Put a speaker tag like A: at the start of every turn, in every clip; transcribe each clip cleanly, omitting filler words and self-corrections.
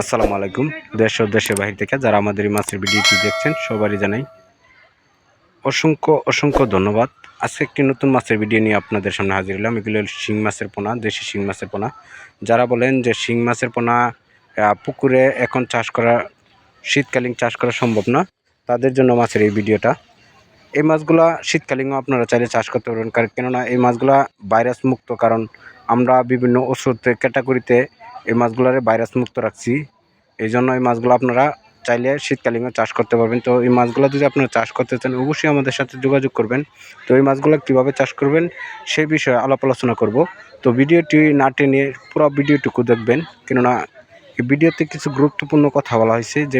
A: আসসালামু আলাইকুম। দেশ ও দেশের বাহির থেকে যারা আমাদের এই মাছের ভিডিওটি দেখছেন সবারই জানাই অসংখ্য ধন্যবাদ। আজকে একটি নতুন মাছের ভিডিও নিয়ে আপনাদের সামনে হাজির হলাম। এগুলো শিং মাছের পোনা, দেশি শিং মাছের পোনা। যারা বলেন যে শিং মাছের পোনা পুকুরে এখন চাষ করা, শীতকালীন চাষ করা সম্ভব না, তাদের জন্য মাছের এই ভিডিওটা। এই মাছগুলা শীতকালীনও আপনারা চাইলে চাষ করতে পারবেন, কারণ কেননা এই মাছগুলা ভাইরাস মুক্ত। কারণ আমরা বিভিন্ন ওষুধ ক্যাটাগরিতে এই মাছগুলারে ভাইরাস মুক্ত রাখছি। এই জন্য এই মাছগুলো আপনারা চাইলে শীতকালীনও চাষ করতে পারবেন। তো এই মাছগুলো যদি আপনারা চাষ করতে চান অবশ্যই আমাদের সাথে যোগাযোগ করবেন। তো এই মাছগুলো কীভাবে চাষ করবেন সেই বিষয়ে আলাপ আলোচনা করব। তো ভিডিওটি না টেনে পুরো ভিডিওটুকু দেখবেন, কেননা এই ভিডিওতে কিছু গুরুত্বপূর্ণ কথা বলা হয়েছে, যে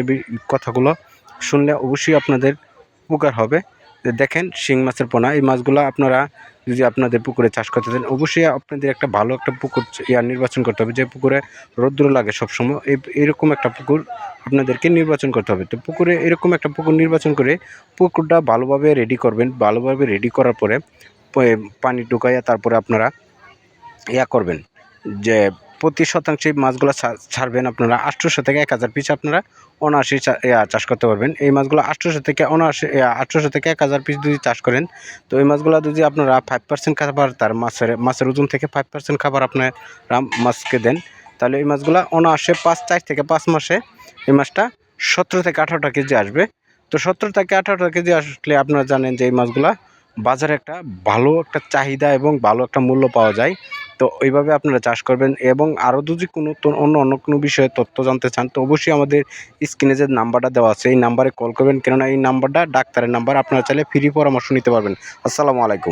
A: কথাগুলো শুনলে অবশ্যই আপনাদের উপকার হবে। দেখেন শিং মাছের পোনা, এই মাছগুলো আপনারা যদি আপনাদের পুকুরে চাষ করতে চান অবশ্যই আপনাদের একটা ভালো একটা পুকুর নির্বাচন করতে হবে, যে পুকুরে রৌদ্র লাগে সবসময়। এইরকম একটা পুকুর আপনাদেরকে নির্বাচন করতে হবে। তো পুকুরে এরকম একটা পুকুর নির্বাচন করে পুকুরটা ভালোভাবে রেডি করবেন। ভালোভাবে রেডি করার পরে পানি ঢুকাইয়া তারপরে আপনারা করবেন যে প্রতি শতাংশে মাছগুলো ছাড়বেন। আপনারা 800 থেকে 1000 পিস আপনারা অনায়াসে চাষ করতে পারবেন। এই মাছগুলো 800 থেকে 1000 পিস যদি চাষ করেন, তো এই মাছগুলো যদি আপনারা 5% খাবার তার মাছের ওজন থেকে 5% খাবার আপনারা মাছকে দেন, তাহলে এই মাছগুলো অনায়াসে 4 থেকে 5 মাসে এই মাছটা 17 থেকে 18টা কেজি আসবে। তো 17 থেকে 18টা কেজি আসলে আপনারা জানেন যে এই মাছগুলা বাজারে একটা ভালো একটা চাহিদা এবং ভালো একটা মূল্য পাওয়া যায়। তো ওইভাবে আপনারা চাষ করবেন। এবং আরও যদি কোনো অন্য কোনো বিষয়ে তথ্য জানতে চান, তো অবশ্যই আমাদের স্ক্রিনে যে নাম্বারটা দেওয়া আছে এই নাম্বারে কল করবেন, কেননা এই নাম্বারটা ডাক্তারের নাম্বার। আপনারা চাইলে ফ্রি পরামর্শ নিতে পারবেন। আসসালামু আলাইকুম।